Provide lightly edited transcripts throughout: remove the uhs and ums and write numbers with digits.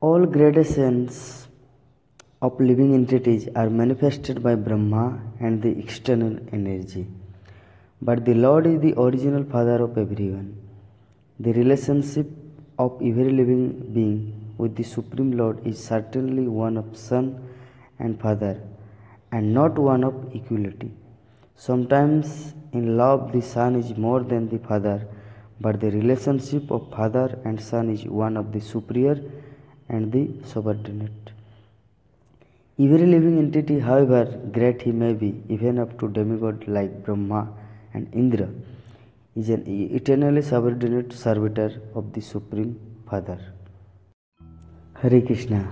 All gradations of living entities are manifested by Brahma and the external energy. But the Lord is the original father of everyone. The relationship of every living being with the Supreme Lord is certainly one of son and father, and not one of equality. Sometimes in love the son is more than the father, but the relationship of father and son is one of the superior and the subordinate. Every living entity, however great he may be, even up to demigod like Brahma and Indra, is an eternally subordinate servitor of the Supreme Father. हरे कृष्णा।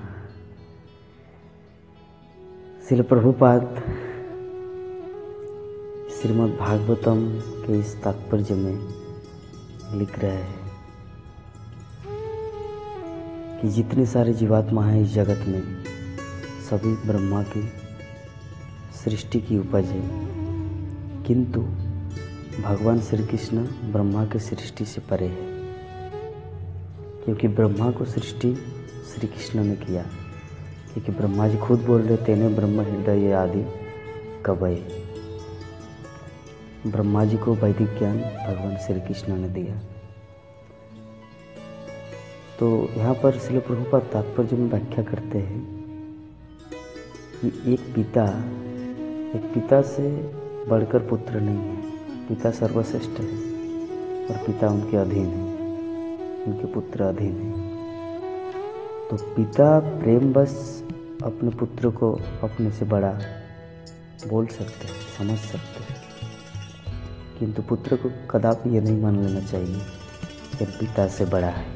श्रील प्रभुपाद श्रीमद् भागवतम के इस तात्पर्य में लिख रहे हैं कि जितने सारे जीवात्मा हैं इस जगत में सभी ब्रह्मा की सृष्टि की उपज है, किंतु भगवान श्री कृष्ण ब्रह्मा की सृष्टि से परे है, क्योंकि ब्रह्मा को सृष्टि श्री कृष्ण ने किया। क्योंकि ब्रह्मा जी खुद बोल रहे, तेने ब्रह्म हृदय आदि कवय। ब्रह्मा जी को वैदिक ज्ञान भगवान श्री कृष्ण ने दिया। तो यहाँ पर श्रील प्रभुपाद तात्पर्य में व्याख्या करते हैं कि एक पिता से बढ़कर पुत्र नहीं है। पिता सर्वश्रेष्ठ है और पिता उनके अधीन है, उनके पुत्र अधीन है। तो पिता प्रेम बस अपने पुत्र को अपने से बड़ा बोल सकते हैं, समझ सकते हैं, किंतु पुत्र को कदापि ये नहीं मान लेना चाहिए कि पिता से बड़ा है।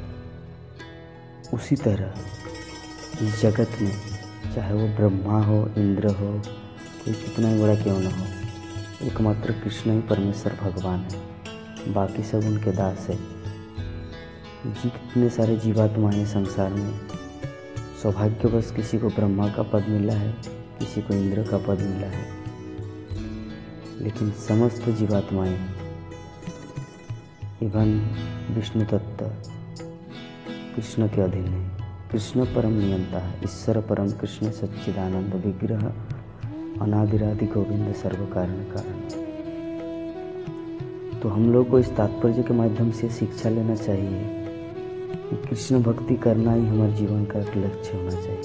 उसी तरह इस जगत में चाहे वो ब्रह्मा हो, इंद्र हो, कोई कितना ही बड़ा क्यों न हो, एकमात्र कृष्ण ही परमेश्वर भगवान है, बाकी सब उनके दास है। जितने सारे जीवात्मा हैं संसार में, सौभाग्यवश किसी को ब्रह्मा का पद मिला है, किसी को इंद्र का पद मिला है, लेकिन समस्त जीवात्माएं एवं विष्णु तत्व कृष्ण के अधीन है। कृष्ण परम नियंता है, ईश्वर परम कृष्ण सच्चिदानंद विग्रह अनादिरादि गोविंद सर्व कारण कारण। तो हम लोग को इस तात्पर्य के माध्यम से शिक्षा लेना चाहिए कि कृष्ण भक्ति करना ही हमारे जीवन का एक लक्ष्य होना चाहिए।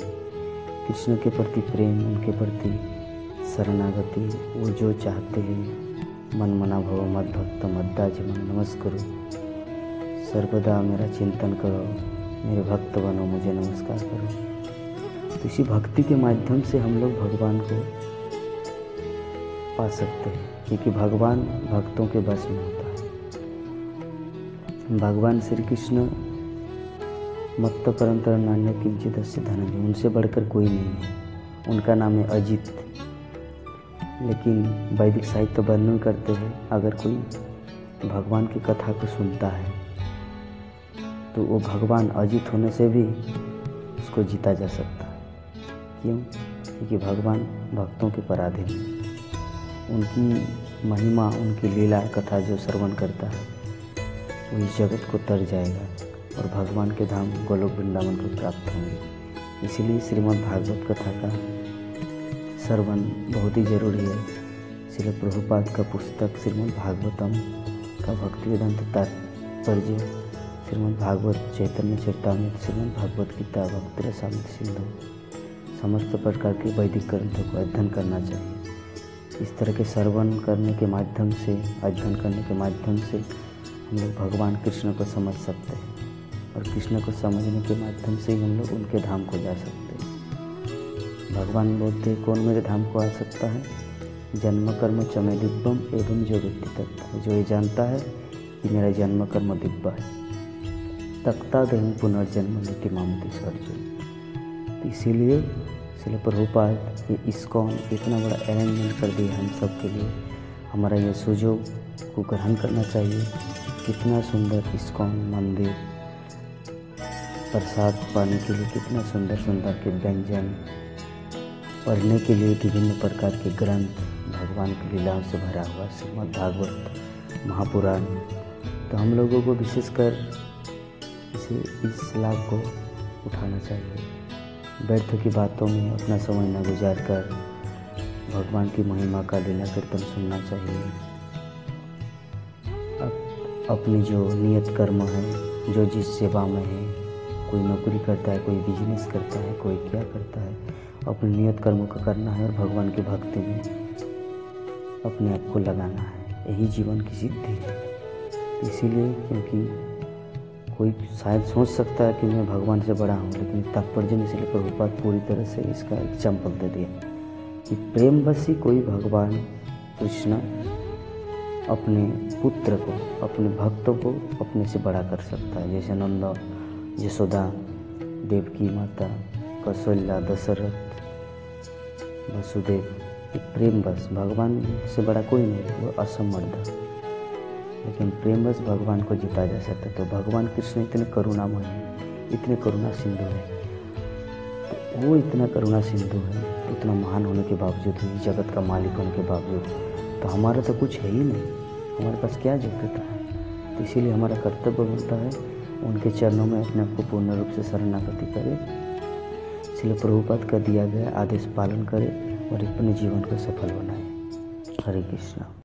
कृष्ण के प्रति प्रेम, उनके प्रति शरणागति, वो जो चाहते हैं, मन मना भव मद भक्त मद्दाज मन नमस्करो, सर्वदा मेरा चिंतन करो, मेरे भक्त बनो, मुझे नमस्कार करो। तो इसी भक्ति के माध्यम से हम लोग भगवान को पा सकते हैं, क्योंकि भगवान भक्तों के बस में होता है। भगवान श्री कृष्ण मत्त परंतर नान्य किंचित अस्य धनंजय, उनसे बढ़कर कोई नहीं है। उनका नाम है अजित। लेकिन वैदिक साहित्य वर्णन करते हैं, अगर कोई भगवान की कथा को सुनता है तो वो भगवान अजित होने से भी उसको जीता जा सकता है। क्यों? क्योंकि भगवान भक्तों के पराधीन है। उनकी महिमा, उनकी लीला कथा जो श्रवण करता है वो इस जगत को तर जाएगा और भगवान के धाम गोलोक वृंदावन को प्राप्त होंगे। इसीलिए श्रीमद् भागवत कथा का श्रवण बहुत ही जरूरी है। श्रील प्रभुपाद का पुस्तक श्रीमद् भागवतम का भक्ति वेदांत तात्पर्य, श्रीमद् भागवत चैतन्य चरितामृत, श्रीमद् भागवत गीता, भक्ति रसामृत सिंधु, समस्त प्रकार के वैदिक ग्रंथों को अध्ययन करना चाहिए। इस तरह के श्रवण करने के माध्यम से, अध्ययन करने के माध्यम से हम लोग भगवान कृष्ण को समझ सकते हैं और कृष्ण को समझने के माध्यम से ही हम लोग उनके धाम को जा सकते हैं। भगवान बोलते हैं, कौन मेरे धाम को आ सकता है? जन्म कर्म चमे दिव्यम एवं जो व्यक्ति तत्व, जो ये जानता है कि मेरा जन्म कर्म दिव्य है, तख्ता देहूँ पुनर्जन्म नीति मामती अर्जुन। तो इसीलिए श्रील प्रभुपाद ये इस्कॉन इतना बड़ा अरेंजमेंट कर दिया हम सब के लिए। हमारा ये सुजोग को ग्रहण करना चाहिए। कितना सुंदर इस्कॉन मंदिर, प्रसाद पाने के लिए कितना सुंदर सुंदर के व्यंजन, पढ़ने के लिए विभिन्न प्रकार के ग्रंथ, भगवान की लीलाओं से भरा हुआ श्रीमद् भागवत महापुराण। तो हम लोगों को विशेषकर इस लाभ को उठाना चाहिए। व्यर्थ की बातों में अपना समय न गुजार कर भगवान की महिमा का लीला कीर्तन सुनना चाहिए। अपनी जो नियत कर्म है, जो जिस सेवा में है, कोई नौकरी करता है, कोई बिजनेस करता है, कोई क्या करता है, अपने नियत कर्मों का करना है और भगवान की भक्ति में अपने आप को लगाना है। यही जीवन की सिद्धि है। इसीलिए क्योंकि कोई शायद सोच सकता है कि मैं भगवान से बड़ा हूँ, लेकिन तात्पर्य में इसलिए प्रभुपाद पूरी तरह से इसका एग्जाम्पल दे दिया कि प्रेम बस ही कोई भगवान कृष्ण अपने पुत्र को, अपने भक्तों को अपने से बड़ा कर सकता है। जैसे नंद, यशोदा, देवकी माता, कौशल्या, दशरथ, वसुदेव, प्रेम बस भगवान से बड़ा कोई नहीं, वो असमर्थ, लेकिन प्रेम बस भगवान को जीता जा सकता है। तो भगवान कृष्ण इतने करुणामय हैं, इतने करुणा सिंधु हैं, तो वो इतना करुणा सिंधु है, इतना महान होने के बावजूद भी, जगत का मालिक होने के बावजूद, तो हमारा तो कुछ है ही नहीं, हमारे पास क्या योग्यता है। तो इसीलिए हमारा कर्तव्य बनता है उनके चरणों में अपने आप को पूर्ण रूप से शरणागति करें। इसलिए प्रभुपाद का दिया गया आदेश पालन करें और अपने जीवन को सफल बनाएं। हरे कृष्णा।